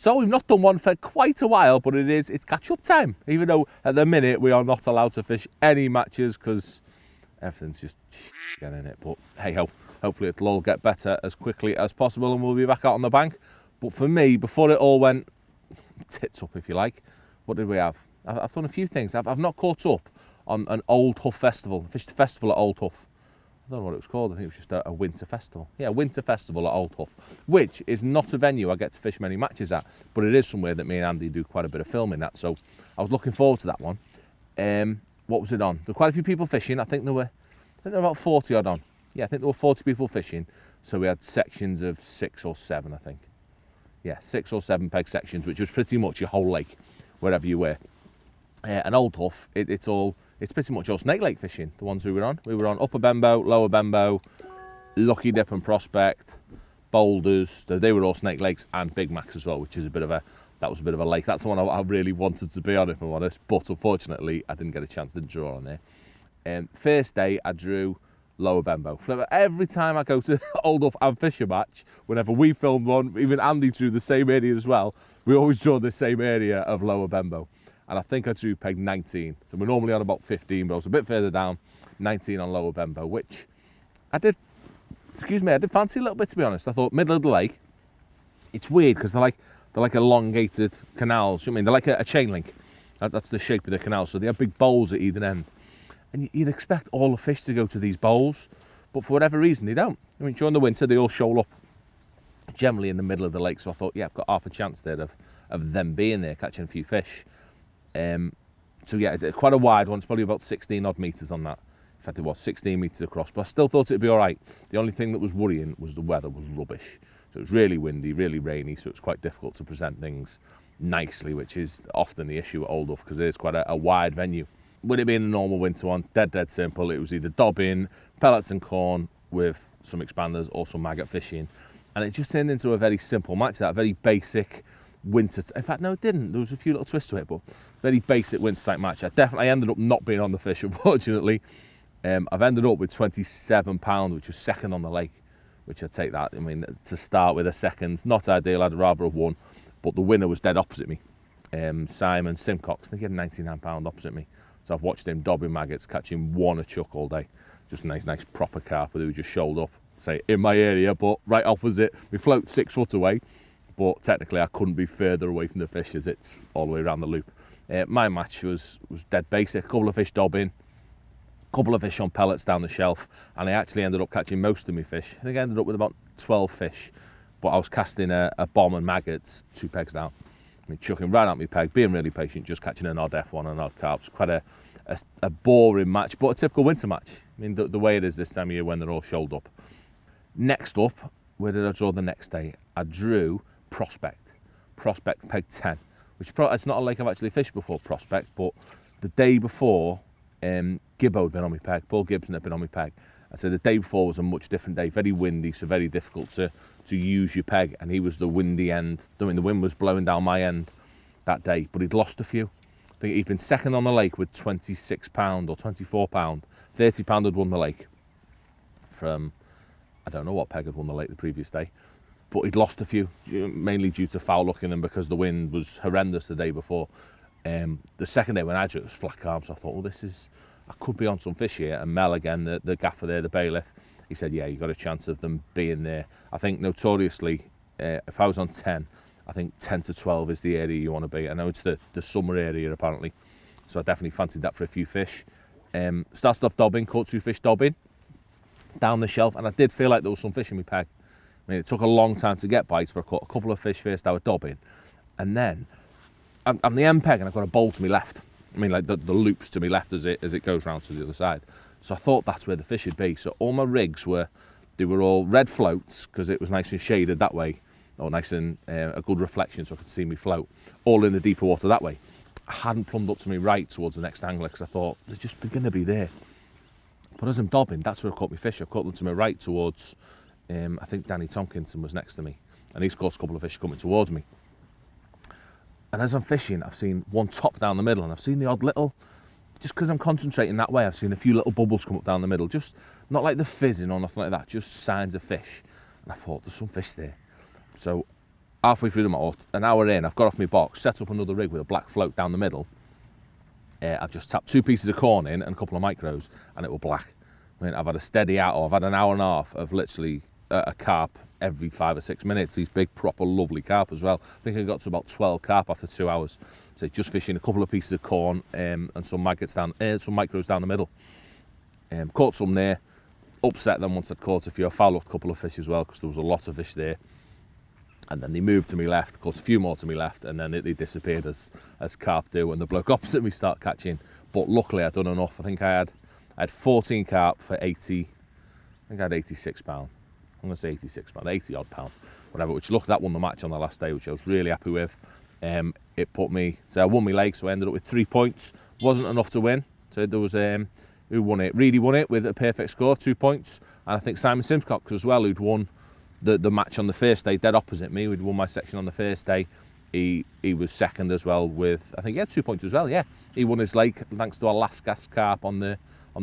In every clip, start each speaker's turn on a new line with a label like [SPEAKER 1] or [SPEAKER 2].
[SPEAKER 1] So we've not done one for quite a while, but it's catch-up time. Even though at the minute we are not allowed to fish any matches because everything's just getting in it. But hey-ho, hopefully it'll all get better as quickly as possible and we'll be back out on the bank. But for me, before it all went tits up, if you like, what did we have? I've done a few things. I've not caught up on an Old Hough festival. I fished a festival at Old Hough. I don't know what it was called. I think it was just a winter festival. Yeah, winter festival at Old Hough, which is not a venue I get to fish many matches at, but it is somewhere that me and Andy do quite a bit of filming at. So I was looking forward to that one. What was it on? There were quite a few people fishing. I think there were about 40 odd on. Yeah, I think there were 40 people fishing. So we had sections of 6 or 7, I think. Yeah, 6 or 7 peg sections, which was pretty much your whole lake, wherever you were. And Old Hough, it's pretty much all snake lake fishing, the ones we were on. We were on Upper Benbow, Lower Benbow, Lucky Dip and Prospect, Boulders. They were all snake lakes, and Big Macs as well, which is that was a bit of a lake. That's the one I really wanted to be on, if I'm honest, but unfortunately I didn't get a chance to draw on there. First day I drew Lower Benbow. Every time I go to Old Hough and fish a match, whenever we filmed one, even Andy drew the same area as well, we always draw the same area of Lower Benbow. And I think I drew peg 19. So we're normally on about 15, but I was a bit further down, 19 on Lower Benbow, which I did fancy a little bit, to be honest. I thought middle of the lake, it's weird because they're like elongated canals. You know what I mean? They're like a chain link. That's the shape of the canal. So they have big bowls at either end. And you'd expect all the fish to go to these bowls, but for whatever reason, they don't. I mean, during the winter, they all shoal up generally in the middle of the lake. So I thought, yeah, I've got half a chance there of them being there, catching a few fish. So yeah, quite a wide one. It's probably about 16 odd metres on that. In fact, it was 16 metres across, but I still thought it'd be all right. The only thing that was worrying was the weather was rubbish. So it was really windy, really rainy, so it's quite difficult to present things nicely, which is often the issue at Old Hough because it is quite a wide venue. With it being a normal winter one, dead simple. It was either dobbing, pellets and corn with some expanders or some maggot fishing. And it just turned into a very simple match, that very basic winter. In fact, no, it didn't. There was a few little twists to it, but very basic winter type match. I ended up not being on the fish, unfortunately. I've ended up with £27, which was second on the lake, which I'd take that. I mean, to start with a second, not ideal. I'd rather have won, but the winner was dead opposite me. Simon Simcox, I think he had £99 opposite me. So I've watched him dobbing maggots, catching one a chuck all day. Just a nice proper carper who just shoaled up, say, in my area, but right opposite. We float 6 foot away, but technically I couldn't be further away from the fish as it's all the way around the loop. My match was dead basic. A couple of fish dobbing, a couple of fish on pellets down the shelf, and I actually ended up catching most of my fish. I think I ended up with about 12 fish, but I was casting a bomb and maggots 2 pegs down. I mean, chucking right out my peg, being really patient, just catching an odd F1 and an odd carp. It's quite a boring match, but a typical winter match. I mean, the way it is this time of year when they're all shoaled up. Next up, where did I draw the next day? I drew Prospect peg 10, which it's not a lake I've actually fished before, Prospect, but the day before, Gibbo had been on my peg, Paul Gibson had been on my peg. I said the day before was a much different day, very windy, so very difficult to use your peg, and he was the windy end. I mean, the wind was blowing down my end that day, but he'd lost a few. I think he'd been second on the lake with £26 or £24. £30 had won the lake from, I don't know what peg had won the lake the previous day, but he'd lost a few, mainly due to foul looking and because the wind was horrendous the day before. The second day when I drew, it was flat calm, so I thought, well, I could be on some fish here. And Mel again, the gaffer there, the bailiff, he said, yeah, you got a chance of them being there. I think notoriously, if I was on 10, I think 10 to 12 is the area you want to be. I know it's the summer area apparently, so I definitely fancied that for a few fish. Started off dobbing, caught 2 fish dobbing down the shelf, and I did feel like there was some fish in my peg. I mean, it took a long time to get bites, but I caught a couple of fish first out of dobbing, and then I'm the end peg and I've got a bowl to my left. I mean, like the loops to my left as it goes round to the other side. So I thought that's where the fish would be. So all my rigs were all red floats because it was nice and shaded that way, or nice and a good reflection so I could see me float, all in the deeper water that way. I hadn't plumbed up to my right towards the next angler because I thought they're going to be there. But as I'm dobbing, that's where I caught my fish. I caught them to my right towards, I think Danny Tomkinson was next to me, and he's caught a couple of fish coming towards me. And as I'm fishing, I've seen one top down the middle, and I've seen the odd little, just because I'm concentrating that way, I've seen a few little bubbles come up down the middle, just not like the fizzing or nothing like that, just signs of fish. And I thought, there's some fish there. So halfway through or an hour in, I've got off my box, set up another rig with a black float down the middle. I've just tapped 2 pieces of corn in and a couple of micros, and it will black. I mean, I've had a steady out, or I've had an hour and a half of literally a carp every 5 or 6 minutes. These big, proper, lovely carp as well. I think I got to about 12 carp after 2 hours. So just fishing a couple of pieces of corn and some maggots down, some micros down the middle. Caught some there, upset them once I'd caught a few. I fouled up a couple of fish as well because there was a lot of fish there. And then they moved to me left, caught a few more to me left, and then they disappeared as carp do, and the bloke opposite me start catching. But luckily I'd done enough. I think I had 14 carp for 80, I think I had 86 pound. I'm going to say 86 pound, 80 odd pound, whatever, which look, that won the match on the last day, which I was really happy with. It put me, so I won my leg, so I ended up with 3 points. Wasn't enough to win. So there was, who won it? Reedy won it with a perfect score, 2 points. And I think Simon Simcox as well, who'd won the match on the first day, dead opposite me. We'd won my section on the first day. He was second as well with, I think he had 2 points as well, yeah. He won his leg thanks to our last gas carp on the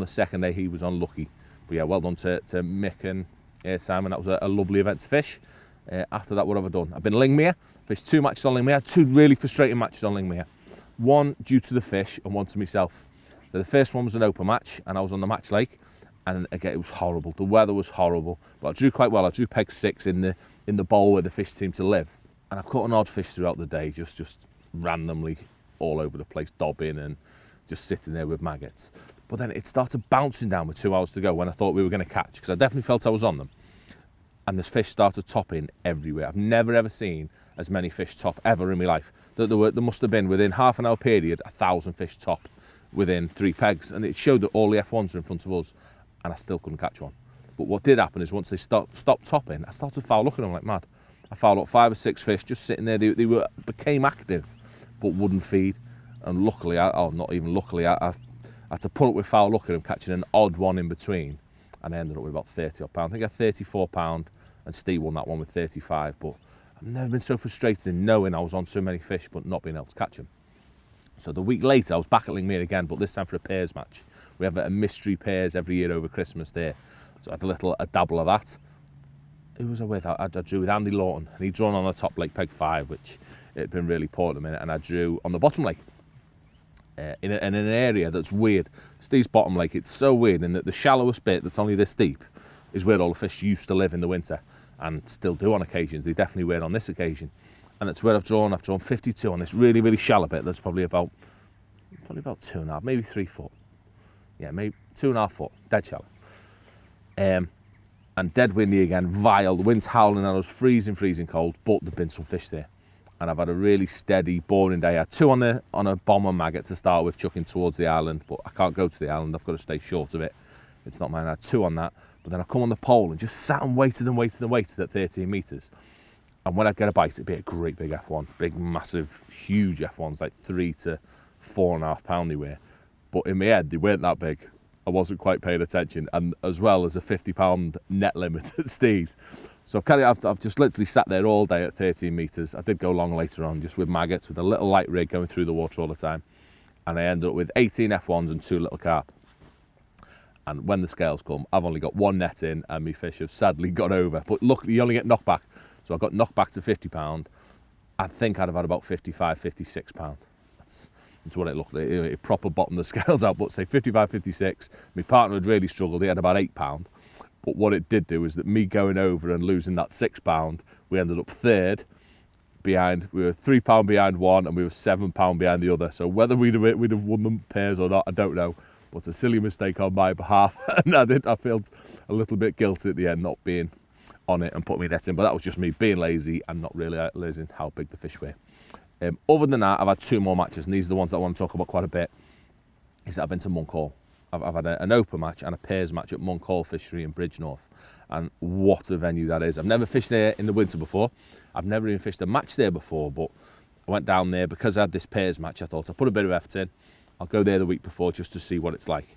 [SPEAKER 1] second day. He was unlucky. But yeah, well done to Mick and Simon. That was a lovely event to fish. After that, what have I done? I've been Lingmere, fished 2 matches on Lingmere, 2 really frustrating matches on Lingmere. One due to the fish and one to myself. So the first one was an open match and I was on the match lake. And again, it was horrible. The weather was horrible, but I drew quite well. I drew peg 6 in the bowl where the fish seemed to live. And I've caught an odd fish throughout the day, just randomly all over the place, dobbing and just sitting there with maggots. But then it started bouncing down with 2 hours to go when I thought we were going to catch, because I definitely felt I was on them. And the fish started topping everywhere. I've never ever seen as many fish top ever in my life. There must have been, within half an hour period, 1,000 fish top within 3 pegs. And it showed that all the F1s were in front of us. And I still couldn't catch one. But what did happen is once they stopped topping, I started foul looking at them like mad. I fouled up 5 or 6 fish just sitting there. They became active, but wouldn't feed. And luckily, not even luckily, I had to put up with foul looking and catching an odd one in between. And I ended up with about 30 odd pound. I think I had 34 pound, and Steve won that one with 35. But I've never been so frustrated in knowing I was on so many fish, but not being able to catch them. So the week later, I was back at Lingmere again, but this time for a pairs match. We have a mystery pairs every year over Christmas there. So I had a dabble of that. Who was I with? I drew with Andy Lawton, and he'd drawn on the top lake, peg 5, which it had been really poor at the minute, and I drew on the bottom lake. In an area that's weird. Steve's bottom lake, it's so weird in that the shallowest bit that's only this deep is where all the fish used to live in the winter, and still do on occasions. They definitely were on this occasion. And it's where I've drawn 52 on this really, really shallow bit. That's probably about 2.5, maybe 3 foot. Yeah, maybe 2.5 foot, dead shallow. And dead windy again, vile. The wind's howling and I was freezing cold, but there've been some fish there. And I've had a really steady, boring day. I had 2 on a bomber maggot to start with, chucking towards the island, but I can't go to the island. I've got to stay short of it. It's not mine. I had 2 on that, but then I come on the pole and just sat and waited at 13 metres. And when I get a bite, it'd be a great big F1, big, massive, huge F1s, like 3 to 4.5 pound they were. But in my head, they weren't that big. I wasn't quite paying attention, and as well as a 50 pound net limit at Steve's. So I've just literally sat there all day at 13 metres. I did go long later on, just with maggots, with a little light rig going through the water all the time. And I ended up with 18 F1s and 2 little carp. And when the scales come, I've only got 1 net in, and my fish have sadly got over. But luckily, you only get knocked back. So I got knocked back to 50 pound. I think I'd have had about 55, 56 pound. That's what it looked like. It proper bottomed the scales out, but say 55, 56. My partner had really struggled. He had about 8 pound. But what it did do is that me going over and losing that 6 pound, we ended up third behind. We were 3 pound behind one, and we were 7 pound behind the other. So whether we'd have won the pairs or not, I don't know. But a silly mistake on my behalf, and I felt a little bit guilty at the end, not being on it and put me net in, but that was just me being lazy and not really realising how big the fish were. Other than that, I've had 2 more matches, and these are the ones that I want to talk about quite a bit. Is that I've been to Monk Hall. I've had an open match and a pairs match at Monk Hall Fishery in Bridgnorth, and what a venue that is. I've never fished there in the winter before. I've never even fished a match there before, but I went down there because I had this pairs match. I thought I'll put a bit of effort in. I'll go there the week before just to see what it's like,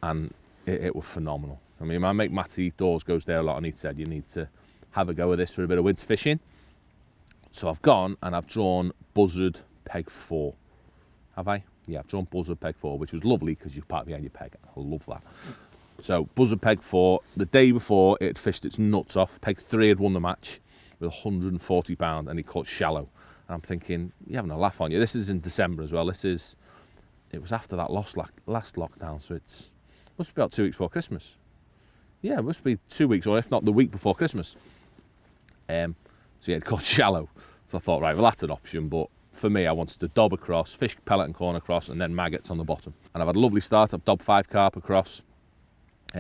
[SPEAKER 1] and it was phenomenal. I mean, my mate Matty Dawes goes there a lot, and he said you need to have a go at this for a bit of winter fishing. So I've gone and I've drawn buzzard peg 4. Have I? Yeah, I've drawn buzzard peg 4, which was lovely because you park behind your peg. I love that. So buzzard peg 4. The day before, it had fished its nuts off. Peg 3 had won the match. with 140 pound, and he caught shallow. And I'm thinking, you're having a laugh, aren't you? This is in December as well. It was after that last lockdown, so must be about 2 weeks before Christmas. Yeah, it must be 2 weeks, or if not the week before Christmas. So yeah, it caught shallow. So I thought, right, well, that's an option, but for me, I wanted to dob across, fish pellet and corn across, and then maggots on the bottom. And I've had a lovely start. I've dobbed 5 carp across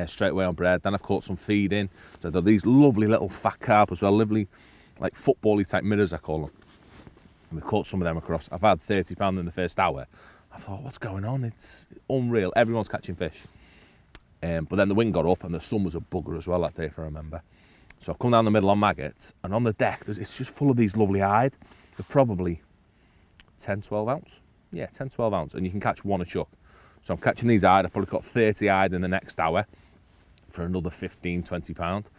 [SPEAKER 1] straight away on bread. Then I've caught some feed in. So I've got these lovely little fat carp as well, lovely, like football-y type mirrors, I call them. And we caught some of them across. I've had £30 in the first hour. I thought, what's going on? It's unreal. Everyone's catching fish. But then the wind got up and the sun was a bugger as well that day, if I remember. So I've come down the middle on maggots, and on the deck, it's just full of these lovely hide. They're probably 10, 12 ounce. Yeah, 10, 12 ounce, and you can catch one a chuck. So I'm catching these hide. I've probably got 30 hide in the next hour for another 15, 20 pound.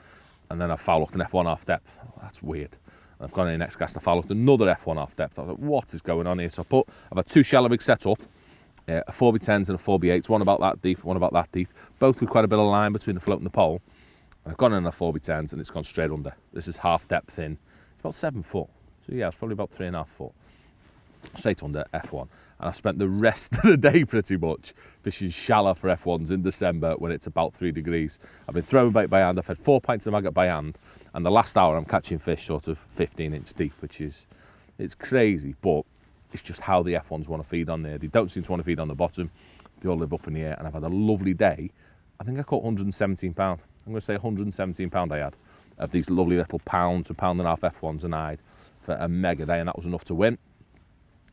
[SPEAKER 1] And then I foul hooked an F1 half depth. Oh, that's weird. And I've gone in the next cast, I foul hooked another F1 half depth. I was like, what is going on here? So I've had 2 shallow rigs set up, a 4x10s and a 4x8s, one about that deep, one about that deep, both with quite a bit of line between the float and the pole. And I've gone in a 4x10s and it's gone straight under. This is half depth in. It's about 7 foot. So yeah, it's probably about 3.5 foot. Straight under F1. And I spent the rest of the day pretty much fishing shallow for F1s in December when it's about 3 degrees. I've been throwing bait by hand. I've had 4 pints of maggot by hand. And the last hour I'm catching fish sort of 15-inch deep, it's crazy. But it's just how the F1s want to feed on there. They don't seem to want to feed on the bottom. They all live up in the air. And I've had a lovely day. I think I caught 117 pound. I'm going to say 117 pound I had of these lovely little pound to pound and a half F1s and I'd for a mega day. And that was enough to win.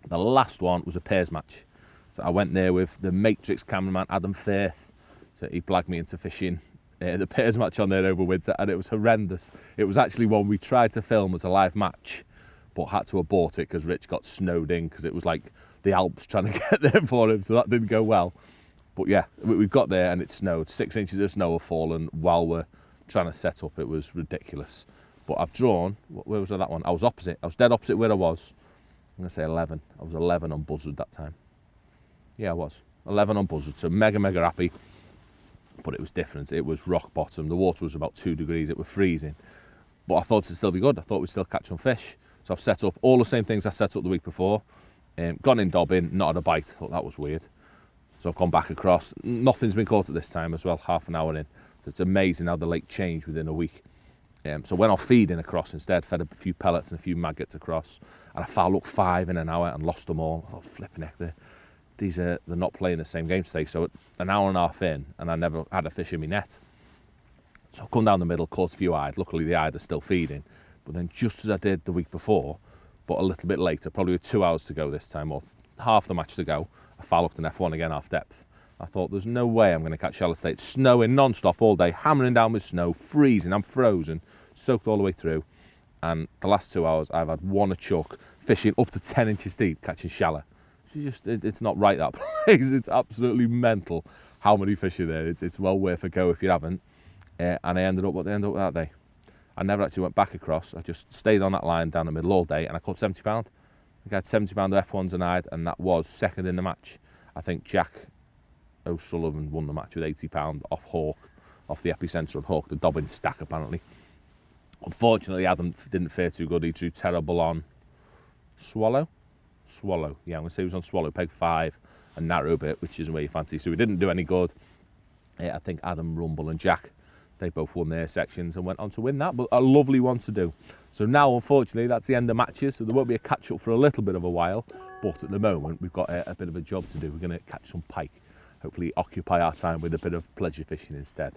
[SPEAKER 1] The last one was a pairs match. So I went there with the Matrix cameraman, Adam Firth. So he blagged me into fishing the pairs match on there over winter, and it was horrendous. It was actually one we tried to film as a live match, but had to abort it because Rich got snowed in because it was like the Alps trying to get there for him, so that didn't go well. But yeah, we got there and it snowed. 6 inches of snow have fallen while we're trying to set up. It was ridiculous. But I've drawn, where was that one? I was opposite. I was dead opposite where I was. I'm going to say 11. I was 11 on buzzard that time. Yeah, I was. 11 on buzzard, so mega happy. But it was different. It was rock bottom. The water was about 2 degrees. It was freezing. But I thought it'd still be good. I thought we'd still catch some fish. So I've set up all the same things I set up the week before. Gone in dobbing, not had a bite. Thought that was weird. So I've gone back across. Nothing's been caught at this time as well, half an hour in. So it's amazing how the lake changed within a week. So went off feeding across instead, fed a few pellets and a few maggots across, and I foul hooked 5 in an hour and lost them all. I thought, flipping heck, they're not playing the same game today. So an hour and a half in, and I never had a fish in my net. So I've come down the middle, caught a few eyed. Luckily the eyed are still feeding. But then just as I did the week before, but a little bit later, probably with 2 hours to go this time, or half the match to go, I foul hooked an F1 again, half depth. I thought, there's no way I'm going to catch shallow today. It's snowing non-stop all day, hammering down with snow, freezing, I'm frozen, soaked all the way through. And the last 2 hours, I've had one a chuck, fishing up to 10 inches deep, catching shallow. It's not right, that place. It's absolutely mental how many fish are there. It's well worth a go if you haven't. And I ended up what they ended up that day. I never actually went back across. I just stayed on that line down the middle all day, and I caught 70 pound. I think I had 70 pound of F1s and I'd, and that was second in the match. I think Jack O'Sullivan won the match with 80 pound off Hawk, off the epicentre of Hawk, the Dobbin stack apparently. Unfortunately, Adam didn't fare too good. He drew terrible on Swallow. Yeah, I'm going to say he was on Swallow, peg 5 and narrow bit, which isn't where you fancy. So he didn't do any good. I think Adam, Rumble and Jack, they both won their sections and went on to win that, but a lovely one to do. So now, unfortunately, that's the end of matches, so there won't be a catch-up for a little bit of a while, but at the moment, we've got a bit of a job to do. We're going to catch some pike, hopefully occupy our time with a bit of pleasure fishing instead.